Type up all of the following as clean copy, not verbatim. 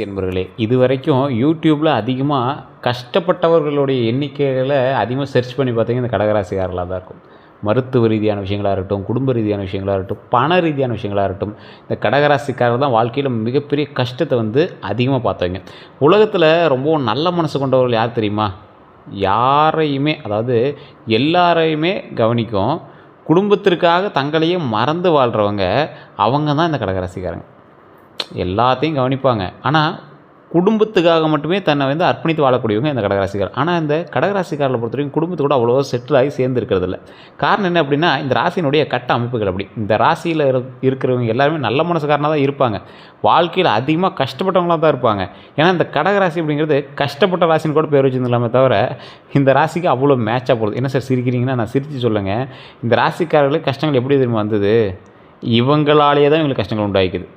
என்பர்களே, இதுவரைக்கும் யூடியூப்பில் அதிகமாக கஷ்டப்பட்டவர்களுடைய எண்ணிக்கைகளை அதிகமாக சர்ச் பண்ணி பார்த்தீங்கன்னா இந்த கடகராசிக்காரர்களாக தான் இருக்கும். மருத்துவ ரீதியான விஷயங்களாக இருக்கட்டும், குடும்ப ரீதியான விஷயங்களாக இருக்கட்டும், பண ரீதியான விஷயங்களாக இருக்கட்டும், இந்த கடகராசிக்காரர் தான் வாழ்க்கையில் மிகப்பெரிய கஷ்டத்தை அதிகமாக பார்த்தவங்க. உலகத்தில் ரொம்பவும் நல்ல மனசு கொண்டவர்கள் யார் தெரியுமா? யாரையுமே, அதாவது எல்லாரையுமே கவனிக்கும், குடும்பத்திற்காக தங்களையே மறந்து வாழ்கிறவங்க அவங்க தான் இந்த கடகராசிக்காரங்க. எல்லாத்தையும் கவனிப்பாங்க. ஆனால் குடும்பத்துக்காக மட்டுமே தன்னை அர்ப்பணித்து வாழக்கூடியவங்க இந்த கடகராசிக்காரர். ஆனால் இந்த கடகராசிக்காரரை பொறுத்தவரைக்கும் குடும்பத்தோடு அவ்வளோவா செட்டில் ஆகி சேர்ந்து இருக்கிறதில்ல. காரணம் என்ன அப்படின்னா, இந்த ராசியினுடைய கட்ட அமைப்புகள் அப்படி. இந்த ராசியில் இருக்கிறவங்க எல்லாருமே நல்ல மனசுக்காரனாக தான் இருப்பாங்க. வாழ்க்கையில் அதிகமாக கஷ்டப்பட்டவங்களாக தான் இருப்பாங்க. ஏன்னா இந்த கடகராசி அப்படிங்கிறது கஷ்டப்பட்ட ராசின்னு கூட பேர் வச்சுருந்துலாமே தவிர இந்த ராசிக்கு அவ்வளோ மேட்சாக போகுது. என்ன சார் சிரிக்கிறீங்கன்னா, நான் சிரித்து சொல்லுங்கள். இந்த ராசிக்காரர்களுக்கு கஷ்டங்கள் எப்படி தெரியுமா வந்தது? இவங்களாலேயே தான் இவங்களுக்கு கஷ்டங்கள் உண்டாயிக்குது.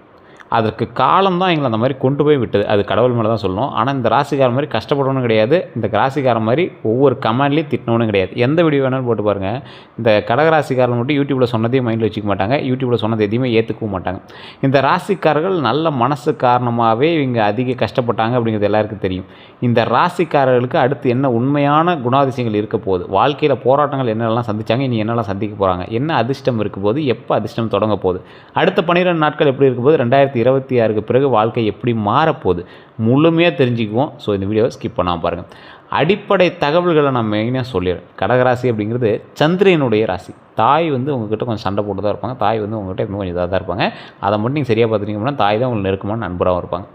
அதற்கு காலம் தான் எங்களை அந்த மாதிரி கொண்டு போய் விட்டது. அது கடவுள் மேலே தான் சொல்லணும். ஆனால் இந்த ராசிக்காரன் மாதிரி கஷ்டப்படணும் கிடையாது, இந்த ராசிக்காரன் மாதிரி ஒவ்வொரு கமெண்ட்லேயும் திட்டணும்னு கிடையாது. எந்த வீடியோ வேணாலும் போட்டு பாருங்கள். இந்த கடகராசிக்காரன் மட்டும் யூடியூப்பில் சொன்னதையும் மைண்டில் வச்சுக்க மாட்டாங்க, யூடியூப்பில் சொன்னது எதையுமே ஏற்றுக்கவும் மாட்டாங்க. இந்த ராசிக்காரர்கள் நல்ல மனசு காரணமாகவே இவங்க அதிக கஷ்டப்பட்டாங்க அப்படிங்கிறது எல்லாருக்கும் தெரியும். இந்த ராசிக்காரர்களுக்கு அடுத்து என்ன உண்மையான குணாதிசயங்கள் இருக்க போகுது, வாழ்க்கையில் போராட்டங்கள் என்னெல்லாம் சந்தித்தாங்க, இனி என்னெல்லாம் சந்திக்க போகிறாங்க, என்ன அதிர்ஷ்டம் இருக்க போது, எப்போ அதிர்ஷ்டம் தொடங்க போகுது, அடுத்த 12 நாட்கள் எப்படி இருக்க போது, 2026க்கு பிறகு வாழ்க்கை எப்படி மாறப்போகுது முழுமையாக தெரிஞ்சுக்குவோம். ஸோ இந்த வீடியோவை ஸ்கிப் பண்ணாமல் பாருங்கள். அடிப்படை தகவல்களை நான் மெயினாக சொல்லிடுறேன். கடகராசி அப்படிங்கிறது சந்திரனுடைய ராசி. தாய் உங்ககிட்ட கொஞ்சம் சண்டை போட்டு தான் இருப்பாங்க. தாய் உங்ககிட்ட எப்பவும் கொஞ்சம் இதாக தான் இருப்பாங்க. அதை மட்டும் நீங்கள் சரியாக பார்த்துட்டீங்கன்னா தாய் தான் உங்களுக்கு நெருக்கமான நண்பராகவும் இருப்பாங்க.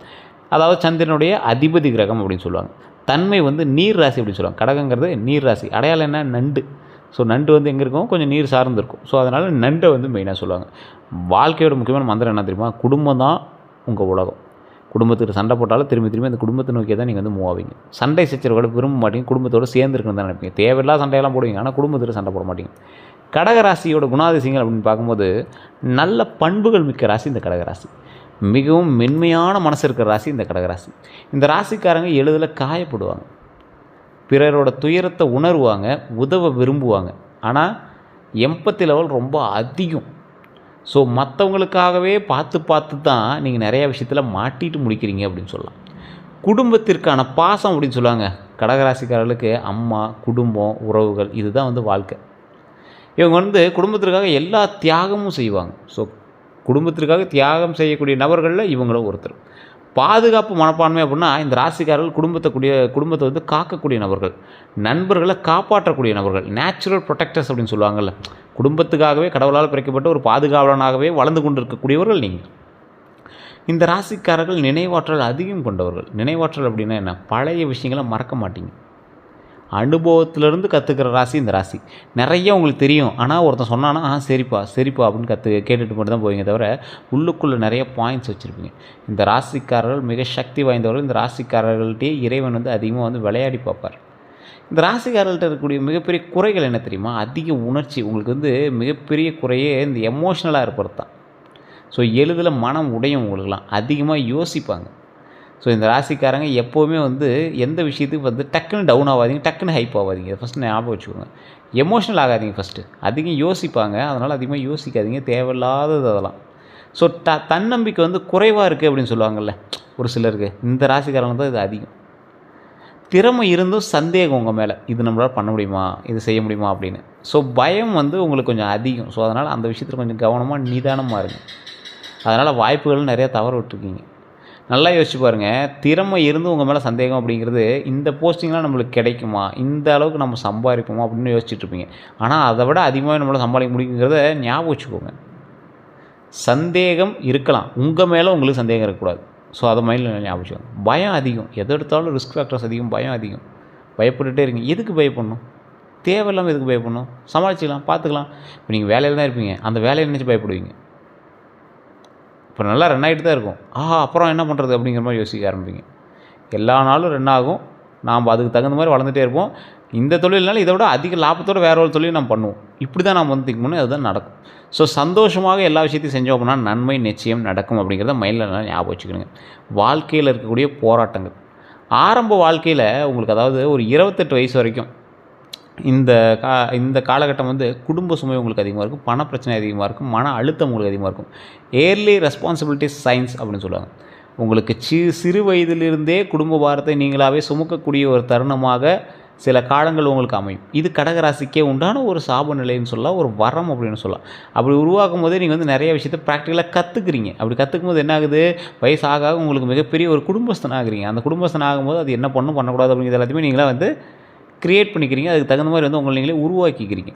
அதாவது சந்திரனுடைய அதிபதி கிரகம் அப்படின்னு சொல்லுவாங்க. தன்மை நீர் ராசி அப்படின்னு சொல்லுவாங்க. கடகங்கிறது நீர் ராசி. அடையாளம் என்ன? நண்டு. ஸோ நண்டு எங்கே இருக்கும்? கொஞ்சம் நீர் சார்ந்து இருக்கும். ஸோ அதனால் நண்டை மெயினாக சொல்லுவாங்க. வாழ்க்கையோட முக்கியமான மந்திரம் என்ன தெரியுமா? குடும்பம் தான் உங்கள் உலகம். குடும்பத்துக்கு சண்டை போட்டாலும் திரும்பி அந்த குடும்பத்தை நோக்கியே தான் நீங்கள் மூவ் ஆவீங்க. சண்டை சச்சரவுகளை விரும்ப மாட்டீங்க, குடும்பத்தோடு சேர்ந்துருக்குன்னு தான் நினைப்பீங்க. தேவையில்லாத சண்டையெல்லாம் போடுவீங்க, ஆனால் குடும்பத்தில் சண்டை போட மாட்டீங்க. கடகராசியோட குணாதிசயங்கள் அப்படின்னு பார்க்கும்போது நல்ல பண்புகள் மிக்க ராசி இந்த கடகராசி. மிகவும் மென்மையான மனசு இருக்கிற ராசி இந்த கடகராசி. இந்த ராசிக்காரங்க எளிதில் காயப்படுவாங்க, பிறரோட துயரத்தை உணர்வாங்க, உதவ விரும்புவாங்க. ஆனால் எம்பத்தி லெவல் ரொம்ப அதிகம். ஸோ மற்றவங்களுக்காகவே பார்த்து தான் நீங்கள் நிறையா விஷயத்தில் மாட்டிட்டு முடிக்கிறீங்க அப்படின்னு சொல்லலாம். குடும்பத்திற்கான பாசம் அப்படின்னு சொல்லுவாங்க. கடகராசிக்காரர்களுக்கு அம்மா, குடும்பம், உறவுகள் இதுதான் வாழ்க்கை. இவங்க குடும்பத்திற்காக எல்லா தியாகமும் செய்வாங்க. ஸோ குடும்பத்திற்காக தியாகம் செய்யக்கூடிய நபர்களில் இவங்களும் ஒருத்தர். பாதுகாப்பு மனப்பான்மை அப்படின்னா இந்த ராசிக்காரர்கள் குடும்பத்தை காக்கக்கூடிய நபர்கள், நண்பர்களை காப்பாற்றக்கூடிய நபர்கள், நேச்சுரல் ப்ரொடெக்டர்ஸ் அப்படின்னு சொல்லுவாங்கள்ல. குடும்பத்துக்காகவே கடவுளால் பிறக்கப்பட்ட ஒரு பாதுகாவலனாகவே வளர்ந்து கொண்டு இருக்கக்கூடியவர்கள் நீங்கள். இந்த ராசிக்காரர்கள் நினைவாற்றல் அதிகம் கொண்டவர்கள். நினைவாற்றல் அப்படின்னா என்ன? பழைய விஷயங்களை மறக்க மாட்டீங்க. அனுபவத்திலேருந்து கற்றுக்கிற ராசி இந்த ராசி. நிறைய உங்களுக்கு தெரியும், ஆனால் ஒருத்தன் சொன்னான்னா சரிப்பா அப்படின்னு கேட்டுட்டு மட்டும் தான் போவீங்க தவிர உள்ளுக்குள்ளே நிறைய பாயிண்ட்ஸ் வச்சுருப்பீங்க. இந்த ராசிக்காரர்கள் மிக சக்தி வாய்ந்தவர்கள். இந்த ராசிக்காரர்கள்ட்டே இறைவன் அதிகமாக விளையாடி பார்ப்பார். இந்த ராசிக்காரர்கள்ட்ட இருக்கக்கூடிய மிகப்பெரிய குறைகள் என்ன தெரியுமா? அதிக உணர்ச்சி. உங்களுக்கு மிகப்பெரிய குறையே இந்த எமோஷ்னலாக இருப்பது தான். ஸோ எளிதில் மனம் உடையும். உங்களுக்கெல்லாம் அதிகமாக யோசிப்பாங்க. ஸோ இந்த ராசிக்காரங்க எப்போவுமே எந்த விஷயத்துக்கு டக்குன்னு டவுன் ஆகாதீங்க, டக்குன்னு ஹைப் ஆகாதீங்க. ஃபஸ்ட்டு ஞாபகம் வச்சுக்கோங்க. எமோஷ்னல் ஆகாதீங்க ஃபஸ்ட்டு. அதிகம் யோசிப்பாங்க, அதனால் அதிகமாக யோசிக்காதீங்க, தேவையில்லாதது அதெல்லாம். ஸோ தன்னம்பிக்கை குறைவாக இருக்குது அப்படின்னு சொல்லுவாங்கள்ல ஒரு சிலருக்கு. இந்த ராசிக்காரங்க தான் இது அதிகம். திறமை இருந்தும் சந்தேகம் உங்கள் மேலே, இது நம்மளால் பண்ண முடியுமா, இது செய்ய முடியுமா அப்படின்னு. ஸோ பயம் உங்களுக்கு கொஞ்சம் அதிகம். ஸோ அதனால் அந்த விஷயத்தில் கொஞ்சம் கவனமாக நிதானமாக இருங்க. அதனால் வாய்ப்புகள் நிறையா தவற விட்டுருக்கீங்க. நல்லா யோசிச்சு பாருங்கள். திறமை இருந்து உங்கள் மேலே சந்தேகம் அப்படிங்கிறது, இந்த போஸ்டிங்லாம் நம்மளுக்கு கிடைக்குமா, இந்த அளவுக்கு நம்ம சம்பாதிப்போமா அப்படின்னு யோசிச்சுட்ருப்பீங்க. ஆனால் அதை விட அதிகமாக நம்மளால் சம்பாதிக்க முடியுங்கிறத ஞாபகம் வச்சுக்கோங்க. சந்தேகம் இருக்கலாம், உங்கள் மேலே உங்களுக்கு சந்தேகம் இருக்கக்கூடாது. ஸோ அதை மைண்டில் ஞாபகம் வச்சுக்கோங்க. பயம் அதிகம். எது எடுத்தாலும் ரிஸ்க் ஃபேக்டர்ஸ் அதிகம், பயம் அதிகம். பயப்பட்டுகிட்டே இருங்க. எதுக்கு பயப்படணும்? தேவையில்லாமல் எதுக்கு பயப்படணும்? சமாளிச்சிக்கலாம், பார்த்துக்கலாம். இப்போ நீங்கள் வேலையில் தான் இருப்பீங்க, அந்த வேலையை நினச்சி பயப்படுவீங்க. இப்போ நல்லா ரன் ஆகிட்டு தான் இருக்கும். அப்புறம் என்ன பண்ணுறது அப்படிங்கிற மாதிரி யோசிக்க ஆரம்பிப்பீங்க. எல்லா நாளும் ரன் ஆகும், நாம் அதுக்கு தகுந்த மாதிரி வளர்ந்துட்டே இருப்போம். இந்த தொழில்னாலும் இதை விட அதிக லாபத்தோடு வேற ஒரு தொழில் நம்ம பண்ணுவோம். இப்படி தான் நாம் திங்க் பண்ணணும், அதுதான் நடக்கும். ஸோ சந்தோஷமாக எல்லா விஷயத்தையும் செஞ்சோம் அப்படின்னா நன்மை நிச்சயம் நடக்கும் அப்படிங்கிறத மைண்டில் நல்லா ஞாபகம் வச்சுக்கணுங்க. வாழ்க்கையில் இருக்கக்கூடிய போராட்டங்கள் ஆரம்ப வாழ்க்கையில் உங்களுக்கு, அதாவது ஒரு 28 வயசு வரைக்கும் இந்த காலகட்டம் குடும்ப சுமை உங்களுக்கு அதிகமாக இருக்கும், பண பிரச்சனை அதிகமாக இருக்கும், மன அழுத்தம் உங்களுக்கு அதிகமாக இருக்கும். ஏர்லி ரெஸ்பான்சிபிலிட்டிஸ் சைன்ஸ் அப்படின்னு சொல்லுவாங்க. உங்களுக்கு சிறு வயதிலிருந்தே குடும்ப பாரத்தை நீங்களாகவே சுமக்கக்கூடிய ஒரு தருணமாக சில காலங்கள் உங்களுக்கு அமையும். இது கடகராசிக்கே உண்டான ஒரு சாப நிலைன்னு சொல்லலாம், ஒரு வரம் அப்படின்னு சொல்லலாம். அப்படி உருவாக்கும் போதே நீங்கள் வந்து நிறைய விஷயத்த ப்ராக்டிக்கலாக கற்றுக்குறீங்க. அப்படி கற்றுக்கும் போது என்ன ஆகுது, வயசு ஆக உங்களுக்கு மிகப்பெரிய ஒரு குடும்பஸ்தன் ஆகுறீங்க. அந்த குடும்பஸ்தன் ஆகும்போது அது என்ன பண்ணணும் பண்ணக்கூடாது அப்படிங்கிறது எல்லாத்தையுமே நீங்களாக வந்து க்ரியேட் பண்ணிக்கிறீங்க. அதுக்கு தகுந்த மாதிரி வந்து உங்களை நீங்களே உருவாக்கிக்கிறீங்க.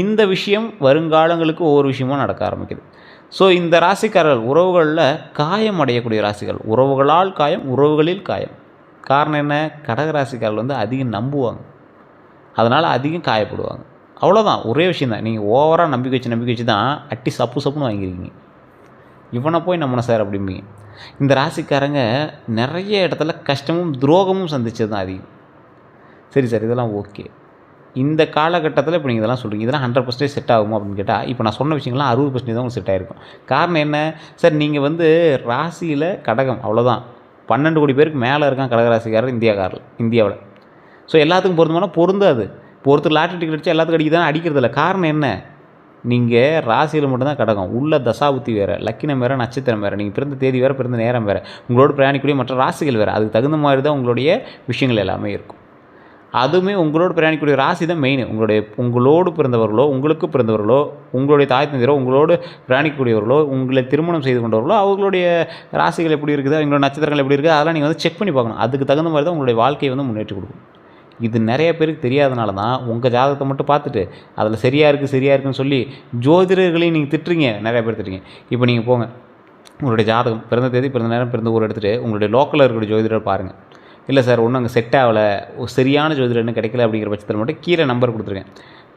இந்த விஷயம் வருங்காலங்களுக்கு ஒவ்வொரு விஷயமா நடக்க ஆரம்பிக்குது. ஸோ இந்த ராசிக்காரர்கள் உறவுகளில் காயம் அடையக்கூடிய ராசிகள். உறவுகளால் காயம், உறவுகளில் காயம். காரணம் என்ன, கடகராசிக்காரர்கள் வந்து அதிகம் நம்புவாங்க, அதனால் அதிகம் காயப்படுவாங்க. அவ்வளோதான், ஒரே விஷயம் தான். நீங்கள் ஓவராக நம்பிக்கை வச்சு தான் அட்டி சப்புன்னு வாங்கியிருக்கீங்க. இவனை போய் நம்மனை சார் அப்படிம்பீங்க. இந்த ராசிக்காரங்க நிறைய இடத்துல கஷ்டமும் துரோகமும் சந்தித்தது தான் அதிகம். சரி சார், இதெல்லாம் ஓகே. இந்த காலகட்டத்தில் இப்போ நீங்கள் இதெல்லாம் சொல்கிறீங்க, இதெல்லாம் 100% செட் ஆகுமா அப்படின்னு கேட்டால், இப்போ நான் சொன்ன விஷயங்கள்லாம் 60% தான் உங்களுக்கு செட் ஆகிருக்கும். காரணம் என்ன சார், நீங்கள் வந்து ராசியில் கடகம், அவ்வளோதான். 12 கோடி பேருக்கு மேலே இருக்கான் கடகராசிக்காரர் இந்தியாவில். ஸோ எல்லாத்துக்கும் பொருந்துமானா பொருந்தாது. இப்போ ஒருத்தர் லாட்ரி டிக்கெட் அடித்தா எல்லாத்துக்கும் அடிக்குதான், அடிக்கிறதில்ல. காரணம் என்ன, நீங்கள் ராசியில் மட்டும்தான் கடகம். உள்ள தசாபுத்தி வேறு, லக்கினம் வேறு, நட்சத்திரம் வேறு, நீங்கள் பிறந்த தேதி வேறு, பிறந்த நேரம் வேறு, உங்களோட பிரயாணிக்கூடிய மற்ற ராசிகள் வேறு. அதுக்கு தகுந்த மாதிரி தான் உங்களுடைய விஷயங்கள் எல்லாமே இருக்கும். அதுவுமே உங்களோட பிரயாணிக்கூடிய ராசி தான் மெயின். உங்களோடு பிறந்தவர்களோ, உங்களுக்கு பிறந்தவர்களோ, உங்களுடைய தாய் தந்தையரோ, உங்களோடு பிரயாணிக்கக்கூடியவர்களோ, உங்களை திருமணம் செய்து கொண்டவர்களோ, அவங்களுடைய ராசிகள் எப்படி இருக்குது, அவங்களோட நட்சத்திரங்கள் எப்படி இருக்குது, அதெல்லாம் நீங்கள் வந்து செக் பண்ணி பார்க்கணும். அதுக்கு தகுந்த மாதிரி தான் உங்களுடைய வாழ்க்கையை வந்து முன்னேற்றி கொடுக்கும். இது நிறைய பேருக்கு தெரியாதனால தான் உங்கள் ஜாதகத்தை மட்டும் பார்த்துட்டு அதில் சரியாக இருக்குன்னு சொல்லி ஜோதிடர்களையும் நீங்கள் திட்டுறீங்க. நிறைய பேர் திட்டுறீங்க. இப்போ நீங்கள் போங்க, உங்களுடைய ஜாதகம், பிறந்த தேதி, பிறந்த நேரம், பிறந்த ஊர் எடுத்துகிட்டு உங்களுடைய லோக்கலில் இருக்கக்கூடிய ஜோதிடரை பாருங்கள். இல்லை சார், ஒன்றும் அங்கே செட் ஆகலை, சரியான ஜோதிடர் இன்னும் கிடைக்கல அப்படிங்கிற பட்சத்தில் மட்டும் கீழே நம்பர் கொடுத்துருக்கேன்.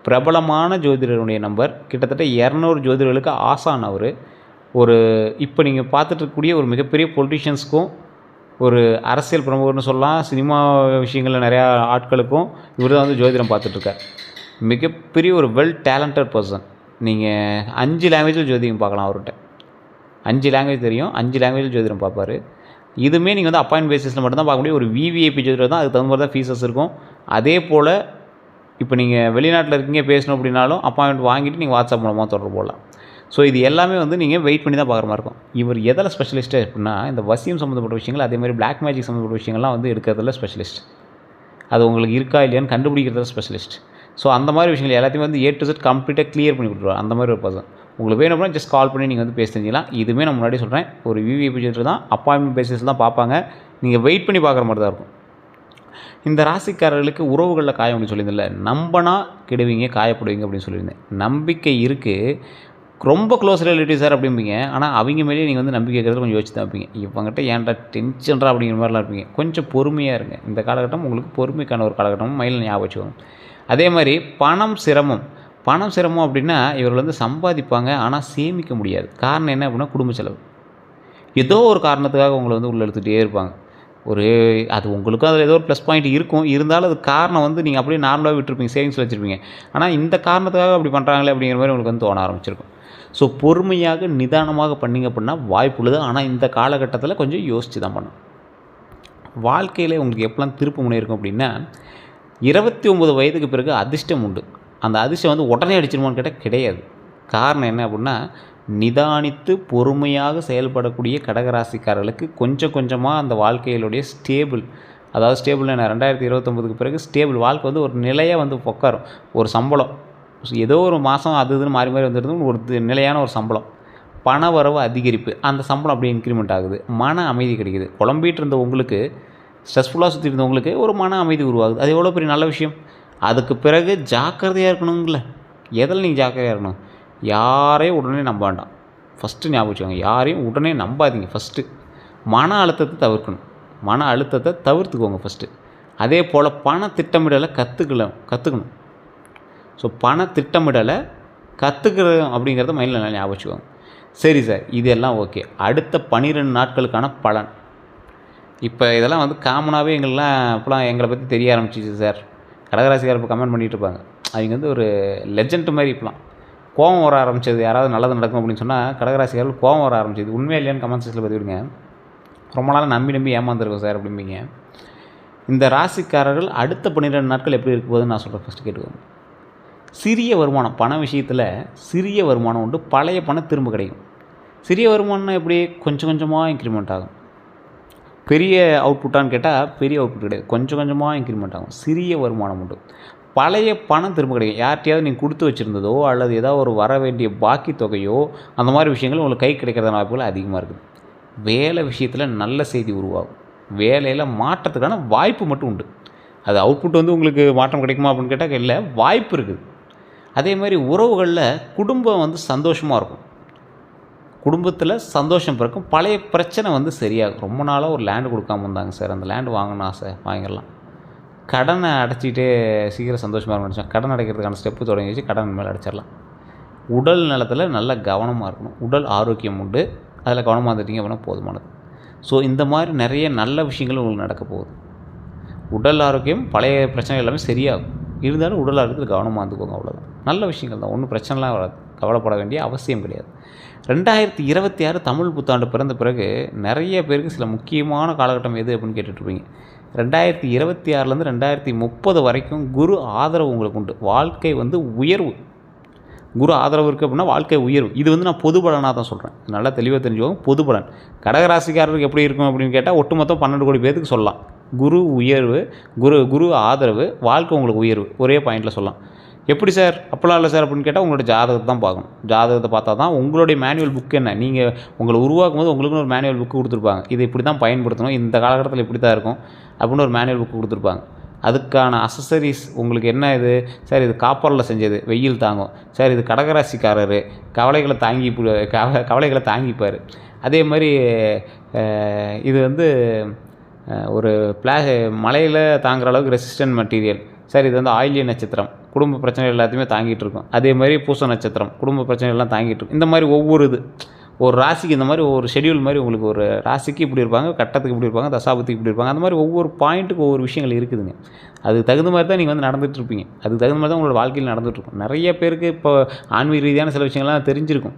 பிரபலமான ஜோதிடருடைய நம்பர், கிட்டத்தட்ட 200 ஜோதிடர்களுக்கு ஆசான் அவர். இப்போ நீங்கள் பார்த்துட்டு இருக்கக்கூடிய ஒரு மிகப்பெரிய பொலிட்டிஷியன்ஸுக்கும், ஒரு அரசியல் பிரமுகர்னு சொல்லலாம், சினிமா விஷயங்களில் நிறையா ஆட்களுக்கும் இவர் தான் வந்து ஜோதிடம் பார்த்துட்ருக்கார். மிகப்பெரிய ஒரு வெல் டேலண்டட் பர்சன். நீங்கள் 5 லாங்குவேஜில் ஜோதிடம் பார்க்கலாம் அவர்கிட்ட. 5 லாங்குவேஜ் தெரியும், 5 லாங்குவேஜில் ஜோதிடம் பார்ப்பார். இதுவுமே நீங்கள் வந்து அப்பாயின்ட் பேசிஸில் மட்டும்தான் பார்க்க முடியும். ஒரு விவிஐபி ஜோதிடர் தான், அதுக்கு தகுந்த மாதிரி தான் ஃபீஸஸ் இருக்கும். அதே போல் இப்போ நீங்கள் வெளிநாட்டில் இருக்கீங்க, பேசணும் அப்படின்னாலும் அப்பாயின்மெண்ட் வாங்கிட்டு நீங்கள் வாட்ஸ்அப் மூலமாக தொடர்பு போடலாம். ஸோ இது எல்லாமே வந்து நீங்கள் வெயிட் பண்ணி தான் பார்க்குற மாதிரி இருக்கும். இவர் எதில் ஸ்பெஷலிஸ்ட்டு அப்படின்னா, இந்த வசியம் சம்மந்தப்பட்ட விஷயங்கள், அதேமாதிரி பிளாக் மேஜிக் சம்மந்தப்பட்ட விஷயங்கள்லாம் வந்து எடுக்கிறதுல ஸ்பெஷலிஸ்ட். அது உங்களுக்கு இருக்கா இல்லையான்னு கண்டுபிடிக்கிறதுல ஸ்பெஷலிஸ்ட். ஸோ அந்த மாதிரி விஷயங்கள் எல்லாத்தையும் வந்து A to Z கம்ப்ளீட்டாக கிளியர் பண்ணி கொடுத்துருவார். அந்த மாதிரி ஒரு பர்சன். உங்களுக்கு வேணும் அப்படின்னா ஜஸ்ட் கால் பண்ணி நீங்கள் வந்து பேசி தெரிஞ்சிக்கலாம். இதுவுமே நான் முன்னாடி சொல்கிறேன், ஒரு விவிஐபி ஜோதிடர் தான், அப்பாயின்மெண்ட் பேசிஸ் தான் பார்ப்பாங்க. நீங்கள் வெயிட் பண்ணி பார்க்குற மாதிரி தான் இருக்கும். இந்த ராசிக்காரர்களுக்கு உறவுகளில் காயம் அப்படின்னு சொல்லியிருந்தேன்ல, நம்பினா கெடுவீங்க, காயப்படுவீங்க அப்படின்னு சொல்லியிருந்தேன். நம்பிக்கை இருக்குது, ரொம்ப க்ளோஸ் ரிலேட்டிவ் சார் அப்படிம்பீங்க. ஆனால் அவங்க மேலேயே நீங்கள் வந்து நம்பிக்கை இருக்கிறது கொஞ்சம் யோசிச்சு தான் இருப்பீங்க. இவங்ககிட்ட ஏன்டா டென்ஷன்ரா அப்படிங்கிற மாதிரிலாம் இருப்பீங்க. கொஞ்சம் பொறுமையாக இருங்க. இந்த காலகட்டம் உங்களுக்கு பொறுமைக்கான ஒரு காலகட்டமும் மைண்டில் ஞாபகம் வச்சுக்கோங்க. அதே மாதிரி பணம் சிரமம் அப்படின்னா, இவர்கள் வந்து சம்பாதிப்பாங்க, ஆனால் சேமிக்க முடியாது. காரணம் என்ன அப்படின்னா, குடும்ப செலவு. ஏதோ ஒரு காரணத்துக்காக உங்களை வந்து உள்ளே எடுத்துகிட்டே இருப்பாங்க. அது உங்களுக்கும் அதில் ஏதோ ஒரு ப்ளஸ் பாயிண்ட் இருக்கும். இருந்தாலும் அது காரணம் வந்து நீங்கள் அப்படியே நார்மலாக விட்டுருப்பீங்க, சேவிங்ஸில் வச்சுருப்பீங்க. ஆனால் இந்த காரணத்துக்காக அப்படி பண்ணுறாங்களே அப்படிங்கிற மாதிரி உங்களுக்கு வந்து தோண ஆரம்பிச்சிருக்கும். ஸோ பொறுமையாக நிதானமாக பண்ணிங்க அப்படின்னா வாய்ப்பு உள்ளது. ஆனால் இந்த காலகட்டத்தில் கொஞ்சம் யோசித்து தான் பண்ணணும். வாழ்க்கையில் உங்களுக்கு எப்போலாம் திருப்பு முனை இருக்கும் அப்படின்னா, 29 வயதுக்கு பிறகு அதிர்ஷ்டம் உண்டு. அந்த அதிர்ஷ்டம் வந்து உடனே அடிச்சிருமான்னு கேட்டால் கிடையாது. காரணம் என்ன அப்படின்னா, நிதானித்து பொறுமையாக செயல்படக்கூடிய கடகராசிக்காரர்களுக்கு கொஞ்சம் கொஞ்சமாக அந்த வாழ்க்கையிலுடைய ஸ்டேபிள்னா 2029க்கு பிறகு ஸ்டேபிள் வாழ்க்கை வந்து ஒரு நிலையாக வந்து உட்காரும். ஒரு சம்பளம் ஏதோ ஒரு மாதம் அது இதுன்னு மாறி வந்துடுது, ஒரு நிலையான ஒரு சம்பளம், பண வரவு அதிகரிப்பு, அந்த சம்பளம் அப்படியே இன்க்ரிமெண்ட் ஆகுது, மன அமைதி கிடைக்குது. குழம்பிட்டு இருந்த உங்களுக்கு, ஸ்ட்ரெஸ்ஃபுல்லாக சுற்றி இருந்தவங்களுக்கு ஒரு மன அமைதி உருவாகுது. அது எவ்வளோ பெரிய நல்ல விஷயம். அதுக்கு பிறகு ஜாக்கிரதையாக இருக்கணுங்கள. எதில் நீங்கள் ஜாக்கிரதையாக இருக்கணும், யாரையும் உடனே நம்ப வேண்டாம். ஃபஸ்ட்டு ஞாபகம் வச்சுக்கோங்க, யாரையும் உடனே நம்பாதீங்க. ஃபஸ்ட்டு மன அழுத்தத்தை தவிர்த்துக்கோங்க ஃபஸ்ட்டு. அதே போல் பண திட்டமிடலை கற்றுக்கணும். ஸோ பண திட்டமிடலை கற்றுக்கிறது அப்படிங்கிறத மைண்டில் நல்லா ஞாபகம் வச்சுக்கோங்க. சரி சார், இதெல்லாம் ஓகே. அடுத்த 12 நாட்களுக்கான பலன். இப்போ இதெல்லாம் வந்து காமனாகவே இப்போலாம் எங்களை பற்றி தெரிய ஆரம்பிச்சிச்சு சார். கடகராசிக்காரர் இப்போ கமெண்ட் பண்ணிகிட்டு இருப்பாங்க. அவங்க வந்து ஒரு லெஜண்ட் மாதிரி. இப்போலாம் கோவம் வர ஆரம்பிச்சது, யாராவது நல்லது நடக்கும் அப்படின்னு சொன்னால் கடகராசிக்காரர்கள் கோவம் வர ஆரம்பிச்சது. உண்மையாக இல்லையான்னு கமெண்ட் செக்ஷனில் பதிவிடுங்க. ரொம்ப நாள் நம்பி ஏமாந்துருக்கோம் சார் அப்படிம்பீங்க. இந்த ராசிக்காரர்கள் அடுத்த 12 நாட்கள் எப்படி இருக்க போகுதுன்னு நான் சொல்கிறேன். ஃபஸ்ட்டு கேட்டுக்கோங்க. சிறிய வருமானம், பண விஷயத்தில் சிறிய வருமானம் உண்டு. பழைய பணம் திரும்ப கிடைக்கும். சிறிய வருமானம்னா எப்படி, கொஞ்சம் கொஞ்சமாக இன்க்ரிமெண்ட் ஆகும். பெரிய அவுட்புட்டான்னு கேட்டால் பெரிய அவுட்புட் கிடையாது. கொஞ்சம் கொஞ்சமாக இன்க்ரிமெண்ட் ஆகும். சிறிய வருமானம் உண்டு. பழைய பணம் திரும்ப கிடைக்கும். யார்கிட்டையாவது நீங்கள் கொடுத்து வச்சுருந்ததோ அல்லது ஏதாவது ஒரு வர வேண்டிய பாக்கி தொகையோ அந்த மாதிரி விஷயங்கள் உங்களுக்கு கை கிடைக்கிறதான வாய்ப்புகள் அதிகமாக இருக்குது. வேலை விஷயத்தில் நல்ல செய்தி உருவாகும். வேலையில் மாற்றத்துக்கான வாய்ப்பு மட்டும் உண்டு. அது அவுட்புட் வந்து உங்களுக்கு மாற்றம் கிடைக்குமா அப்படின்னு கேட்டால் இல்லை, வாய்ப்பு இருக்குது. அதே மாதிரி உறவுகளில் குடும்பம் வந்து சந்தோஷமாக இருக்கும். குடும்பத்தில் சந்தோஷம் பிறக்கும். பழைய பிரச்சனை வந்து சரியாகும். ரொம்ப நாளாக ஒரு லேண்டு கொடுக்காம இருந்தாங்க சார், அந்த லேண்டு வாங்கணும் ஆசை, வாங்கிடலாம். கடனை அடைச்சிக்கிட்டே சீக்கிரம் சந்தோஷமாக இருக்கும் நினச்சோம். கடன் அடைக்கிறதுக்கான ஸ்டெப்பு தொடங்கி வச்சு கடன் மேலே அடைச்சிடலாம். உடல் நலத்தில் நல்ல கவனமாக இருக்கணும். உடல் ஆரோக்கியம் உண்டு, அதில் கவனமாக இருந்துட்டிங்க அப்படின்னா போதுமானது. ஸோ இந்த மாதிரி நிறைய நல்ல விஷயங்கள் உங்களுக்கு நடக்க போகுது. உடல் ஆரோக்கியம், பழைய பிரச்சனைகள் எல்லாமே சரியாகும். இருந்தாலும் உடல் ஆரோக்கியத்தில் கவனமாக இருந்துக்கோங்க, அவ்வளோதான். நல்ல விஷயங்கள் தான், ஒன்றும் பிரச்சனைலாம் வராது, கவலைப்பட வேண்டிய அவசியம் கிடையாது. 2026 தமிழ் புத்தாண்டு பிறந்த பிறகு நிறைய பேருக்கு சில முக்கியமான காலகட்டம் எது அப்படின்னு கேட்டுட்ருப்பீங்க. 2026லேருந்து 2030 வரைக்கும் குரு ஆதரவு உங்களுக்கு உண்டு. வாழ்க்கை வந்து உயர்வு. குரு ஆதரவு இருக்குது அப்படின்னா வாழ்க்கை உயர்வு. இது வந்து நான் பொது பலனாக தான் சொல்கிறேன், நல்லா தெளிவாக தெரிஞ்சுக்கோங்க. பொது பலன் கடகராசிக்காரருக்கு எப்படி இருக்கும் அப்படின்னு கேட்டால் ஒட்டுமொத்தம் 12 கோடி பேருக்கு சொல்லலாம். குரு உயர்வு, குரு ஆதரவு, வாழ்க்கை உங்களுக்கு உயர்வு, ஒரே பாயிண்டில் சொல்லலாம். எப்படி சார்? அப்போலாம் இல்லை சார் அப்படின்னு கேட்டால் உங்களோட ஜாதகத்தை தான் பார்க்கணும். ஜாதகத்தை பார்த்தா தான் உங்களுடைய மேனுவல் புக் என்ன, நீங்கள் உங்களை உருவாக்கும் போது உங்களுக்குன்னு ஒரு மேனுவல் புக்கு கொடுத்துருப்பாங்க. இது இப்படி தான் பயன்படுத்தணும், இந்த காலகட்டத்தில் இப்படி தான் இருக்கும் அப்படின்னு ஒரு மேனுவல் புக்கு கொடுத்துருப்பாங்க. அதுக்கான அசசரிஸ் உங்களுக்கு என்ன, இது சார் இது காப்பரில் செஞ்சது, வெயில் தாங்கும் சார், இது கடகராசிக்காரர் கவலைகளை தாங்கிப்பார். அதே மாதிரி இது வந்து ஒரு மழையில் தாங்குகிற அளவுக்கு ரெசிஸ்டன்ட் மெட்டீரியல் சார், இது வந்து ஆயிலிய நட்சத்திரம், குடும்ப பிரச்சனை எல்லாத்தையுமே தாங்கிட்டு இருக்கும். அதே மாதிரி பூச நட்சத்திரம், குடும்ப பிரச்சனைகள்லாம் தாங்கிட்டு இருக்கும். இந்த மாதிரி ஒவ்வொரு ஒரு ராசிக்கு இந்த மாதிரி ஒரு ஷெடியூல் மாதிரி உங்களுக்கு ஒரு ராசிக்கு இப்படி இருப்பாங்க, கட்டத்துக்கு இப்படி இருப்பாங்க, தசாபத்துக்கு இப்படி இருப்பாங்க. அந்த மாதிரி ஒவ்வொரு பாயிண்ட்டுக்கு ஒவ்வொரு விஷயங்கள் இருக்குதுங்க. அதுக்கு தகுந்த மாதிரி தான் நீங்கள் வந்து நடந்துகிட்ருப்பீங்க. அதுக்கு தகுந்த மாதிரி தான் உங்களோட வாழ்க்கையில் நடந்துகிட்ருக்கும். நிறைய பேருக்கு இப்போ ஆன்மீக ரீதியான சில விஷயங்கள்லாம் தெரிஞ்சிருக்கும்.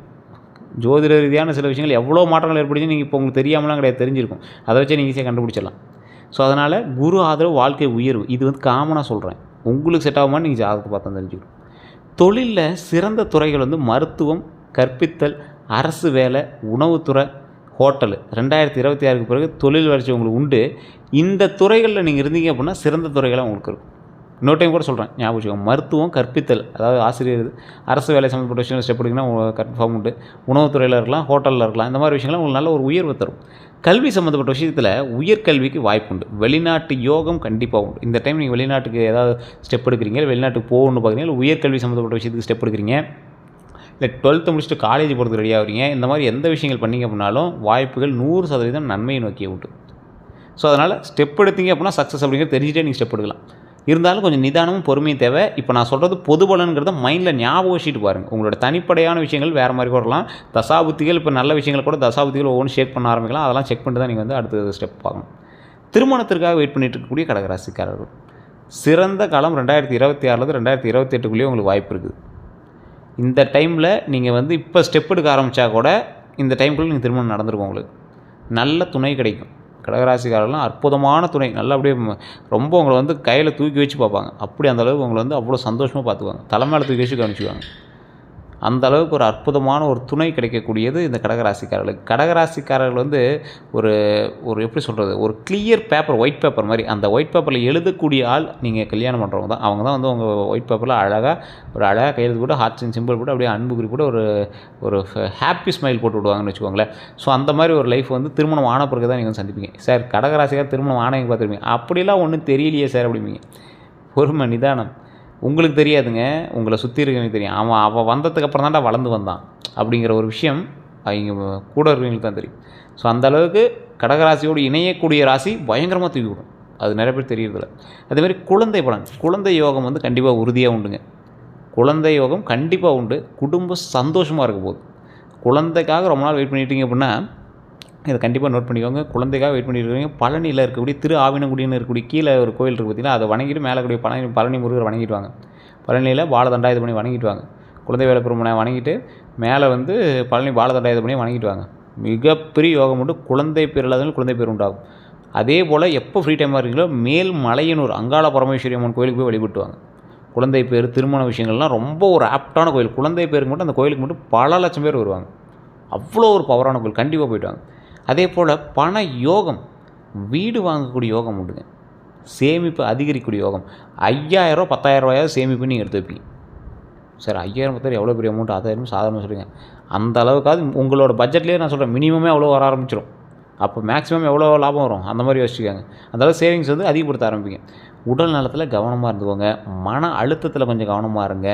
ஜோதிட ரீதியான சில விஷயங்கள் எவ்வளோ மாற்றங்கள் ஏற்படுச்சு நீங்கள் இப்போ உங்களுக்கு தெரியாமலாம் கிடையாது, தெரிஞ்சிருக்கும். அதை வச்சு நீங்கள் ஈஸியாக கண்டுபிடிச்சிடலாம். ஸோ அதனால் குரு ஆதரவு, வாழ்க்கை உயர்வு, இது வந்து காமனாக சொல்கிறேன். உங்களுக்கு செட் ஆகுமான்னு நீங்கள் ஜாதகத்தை பார்த்தா தெரிஞ்சுக்கணும். தொழிலில் சிறந்த துறைகள் வந்து மருத்துவம், கற்பித்தல், அரசு வேலை, உணவுத்துறை, ஹோட்டலு. 2026க்கு பிறகு தொழில் வளர்ச்சி உங்களுக்கு உண்டு. இந்த துறைகளில் நீங்கள் இருந்தீங்க அப்படின்னா சிறந்த துறைகளாக உங்களுக்கு இருக்கும். இன்னொரு டைம் கூட சொல்கிறேன், ஞாபகம் வச்சுக்கோங்க. மருத்துவம், கற்பித்தல், அதாவது ஆசிரியர், அரசு வேலை சம்மந்தப்பட்ட விஷயம் ஸ்டெப் எடுங்கன்னா கன்ஃபார்ம் உண்டு. உணவுத்துறையில் இருக்கலாம், ஹோட்டலில் இருக்கலாம். இந்த மாதிரி விஷயங்கள்லாம் உங்களுக்கு நல்ல ஒரு உயர்வு தரும். கல்வி சம்மந்தப்பட்ட விஷயத்தில் உயர்கல்விக்கு வாய்ப்பு உண்டு. வெளிநாட்டு யோகம் கண்டிப்பாக உண்டு. இந்த டைம் நீங்கள் வெளிநாட்டுக்கு ஏதாவது ஸ்டெப் எடுக்கிறீங்க, வெளிநாட்டுக்கு போகணுன்னு பார்க்குறீங்க, இல்லை உயர்கல்வி சம்மந்தப்பட்ட விஷயத்துக்கு ஸ்டெப் எடுக்கிறீங்க, இல்லை 12th முடிச்சுட்டு காலேஜ் போகிறதுக்கு ரெடி ஆகிறீங்க, இந்த மாதிரி எந்த விஷயங்கள் பண்ணிங்க அப்படின்னாலும் வாய்ப்புகள் 100% நன்மையை நோக்கிய உண்டு. ஸோ அதனால் ஸ்டெப் எடுத்தீங்க அப்படின்னா சக்ஸஸ் அப்படிங்கிறது தெரிஞ்சுட்டே நீங்கள் ஸ்டெப் எடுக்கலாம். இருந்தாலும் கொஞ்சம் நிதானமும் பொறுமையும் தேவை. இப்போ நான் சொல்கிறது பொது பலன்கிறத மைண்டில் ஞாபகம் வச்சுட்டு பாருங்கள். உங்களோட தனிப்படையான விஷயங்கள் வேறு மாதிரி வரலாம். தசாபுத்திகள் இப்போ நல்ல விஷயங்கள் கூட தசாபுத்திகள் ஒவ்வொன்று ஷேக் பண்ண ஆரம்பிக்கலாம். அதெல்லாம் செக் பண்ணிட்டு தான் நீங்கள் வந்து அடுத்த ஸ்டெப் பார்க்கணும். திருமணத்திற்காக வெயிட் பண்ணிட்டு இருக்கக்கூடிய கடகராசிக்காரர்கள், சிறந்த காலம் 2026லேருந்து 2028க்குள்ளேயே உங்களுக்கு வாய்ப்பு இருக்குது. இந்த டைமில் நீங்கள் வந்து இப்போ ஸ்டெப் எடுக்க ஆரம்பித்தா கூட இந்த டைமுக்குள்ளே நீங்கள் திருமணம் நடந்துருக்கும். உங்களுக்கு நல்ல துணை கிடைக்கும். கடகராசிக்காரெல்லாம் அற்புதமான துணை, நல்லா அப்படியே ரொம்ப உங்களை வந்து கையில் தூக்கி வச்சு பார்ப்பாங்க. அப்படி அந்தளவுக்கு உங்களை வந்து அவ்வளோ சந்தோஷமாக பார்த்துக்குவாங்க. தலை மேலே தூக்கி வச்சு கவனிச்சுக்குவாங்க. அந்த அளவுக்கு ஒரு அற்புதமான ஒரு துணை கிடைக்கக்கூடியது இந்த கடகராசிக்காரர்களுக்கு. கடகராசிக்காரர்கள் வந்து ஒரு எப்படி சொல்கிறது, ஒரு கிளியர் பேப்பர், ஒயிட் பேப்பர் மாதிரி. அந்த ஒயிட் பேப்பரில் எழுதக்கூடிய ஆள் நீங்கள் கல்யாணம் பண்ணுறவங்க தான். அவங்க தான் வந்து உங்கள் ஒயிட் பேப்பரில் அழகாக கையெழுத்து போட்டு ஹார்ட் சிம்பிள் போட்டு அப்படியே அன்பு குறி போட்டு ஒரு ஹாப்பி ஸ்மைல் போட்டு விடுவாங்கன்னு வச்சுக்கோங்களேன். ஸோ அந்த மாதிரி ஒரு லைஃப் வந்து திருமணம் ஆன பிறகு தான் நீங்கள் வந்து சந்திப்பீங்க. சார் கடகராசிக்கார் திருமணம் ஆனவங்க பார்த்துருப்பீங்க, அப்படிலாம் ஒன்றும் தெரியலையே சார் அப்படிம்பீங்க. பொறுமை, நிதானம். உங்களுக்கு தெரியாதுங்க, உங்களை சுற்றி இருக்கவங்களுக்கு தெரியும். அவன் வந்ததுக்கப்புறம் தான்டா வளர்ந்து வந்தான் அப்படிங்கிற ஒரு விஷயம் அவங்க கூட இருக்கிறவங்களுக்கு தான் தெரியும். ஸோ அந்தளவுக்கு கடகராசியோடு இணையக்கூடிய ராசி பயங்கரமாக தூக்கி விடும். அது நிறைய பேர் தெரியறதில்ல. அதேமாதிரி குழந்தை பலன், குழந்தை யோகம் வந்து கண்டிப்பாக உறுதியாக உண்டுங்க. குழந்தை யோகம் கண்டிப்பாக உண்டு. குடும்பம் சந்தோஷமாக இருக்க போகுது. குழந்தைக்காக ரொம்ப நாள் வெயிட் பண்ணிட்டீங்க அப்படின்னா இதை கண்டிப்பாக நோட் பண்ணிக்கோங்க. குழந்தைக்காக வெயிட் பண்ணியிருக்கீங்க. பழனியில் இருக்கக்கூடிய திரு ஆவினங்குடின்னு இருக்கக்கூடிய கீழே ஒரு கோயில் இருக்குது பார்த்தீங்கன்னா, அதை வணங்கிட்டு மேலே கூடிய பழனி முருகர் வணங்கிட்டு வாங்க. பழனியில் பாலதண்டாயுத பண்ணி வணங்கிட்டு வாங்க. குழந்தை வேலைப்பெருமனை வணங்கிட்டு மேலே வந்து பழனி பாலதண்டாயுத பண்ணி வணங்கிட்டு வாங்க. மிகப்பெரிய யோகம் உண்டு. குழந்தை பேர் இல்லாதவங்க குழந்தை பேர் உண்டாகும். அதே போல் எப்போ ஃப்ரீ டைமாக இருக்கீங்களோ மேல்மலையனூர் அங்காள பரமேஸ்வரி அம்மன் கோயிலுக்கு போய் வழிபட்டு வாங்க. குழந்தை பேர், திருமண விஷயங்கள்லாம் ரொம்ப ஒரு ஆப்டான கோயில். குழந்தை பேருக்கு மட்டும் அந்த கோயிலுக்கு மட்டும் பல லட்சம் பேர் வருவாங்க. அவ்வளோ ஒரு பவரான கோயில். கண்டிப்பாக போய்ட்டு வாங்க. அதே போல் பண யோகம், வீடு வாங்கக்கூடிய யோகம் உண்டுங்க. சேமிப்பு அதிகரிக்கக்கூடிய யோகம். 5000 10,000 சேமிப்பு நீங்கள் எடுத்து வைப்பீங்க. சார் 5000 10,000 எவ்வளோ பெரிய அமௌண்ட், அதை சாதாரணமாக சொல்லுங்கள். அந்த அளவுக்காவது உங்களோட பட்ஜெட்லேயே நான் சொல்கிறேன், மினிமமே அவ்வளோ வர ஆரம்பிச்சிடும். அப்போ மேக்ஸிமம் எவ்வளோ லாபம் வரும் அந்த மாதிரி யோசிச்சுக்காங்க. அதாவது சேவிங்ஸ் வந்து அதிகப்படுத்த ஆரம்பிங்க. உடல் நலத்தில் கவனமாக இருந்துக்கோங்க. மன அழுத்தத்தில் கொஞ்சம் கவனமாக இருங்க.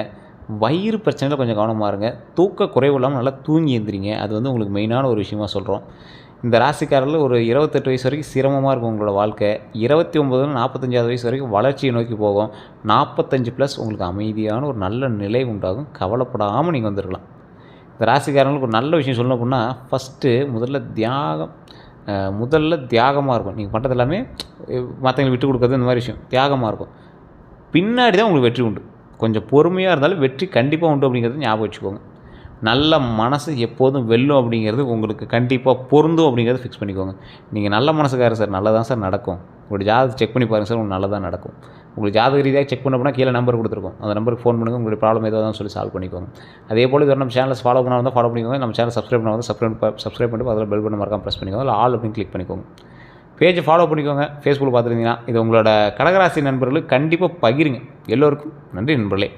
வயிறு பிரச்சனையில் கொஞ்சம் கவனமாக இருங்க. தூக்க குறைவு இல்லாமல் நல்லா தூங்கி எழுந்திரிங்க. அது வந்து உங்களுக்கு மெயினான ஒரு விஷயமா சொல்கிறோம். இந்த ராசிக்காரர்கள் ஒரு 28 வயசு வரைக்கும் சிரமமாக இருக்கும் உங்களோட வாழ்க்கை. 29 45 வயசு வரைக்கும் வளர்ச்சியை நோக்கி போகும். 45+ உங்களுக்கு அமைதியான ஒரு நல்ல நிலை உண்டாகும். கவலைப்படாமல் நீங்கள் வந்துருக்கலாம். இந்த ராசிக்காரங்களுக்கு ஒரு நல்ல விஷயம் சொல்லணும் அப்படின்னா, முதல்ல தியாகமாக இருக்கும். நீங்கள் பண்ணுறது எல்லாமே மற்றவங்களுக்கு விட்டு கொடுக்குறது, இந்த மாதிரி விஷயம் தியாகமாக இருக்கும். பின்னாடி தான் உங்களுக்கு வெற்றி உண்டு. கொஞ்சம் பொறுமையாக இருந்தாலும் வெற்றி கண்டிப்பாக உண்டு அப்படிங்கிறது ஞாபகம் வச்சுக்கோங்க. நல்ல மனசு எப்போதும் வெல்லும் அப்படிங்கிறது உங்களுக்கு கண்டிப்பாக பொருந்தும் அப்படிங்கிறத ஃபிக்ஸ் பண்ணிக்கோங்க. நீங்கள் நல்ல மனசுக்காரர் சார், நல்லதான் சார் நடக்கும். உங்களுடைய ஜாதகத்தை செக் பண்ணி பாருங்கள் சார், உங்களுக்கு நல்லதாக நடக்கும். உங்களுக்கு ஜாதக ரீதியாக செக் பண்ண போனால் கீழே நம்பர் கொடுத்துருக்கோம். அந்த நம்பருக்கு ஃபோன் பண்ணுங்கள். உங்களுடைய ப்ராப்ளம் ஏதாவது சொல்லி சால்வ் பண்ணிக்கோங்க. அதே போல் இது நம்ம சேனலை ஃபாலோ பண்ணால் ஃபாலோ பண்ணிக்கோங்க. நம்ம சேனல் சப்ஸ்கிரைப் பண்ணால் சப்ஸ்கிரைப் பண்ணிட்டு அதில் பெல் பண்ண மறக்காம ப்ரெஸ் பண்ணிக்கோங்க. இல்லை ஆல் அப்படின்னு கிளிக் பண்ணிக்கோங்க. பேஜை ஃபாலோ பண்ணிக்கோங்க. ஃபேஸ்புக்கில் பார்த்துருந்தீங்கன்னா இது உங்களோட கடகராசி நண்பர்களுக்கு கண்டிப்பாக பகிருங்க. எல்லோருக்கும் நன்றி நண்பர்களே.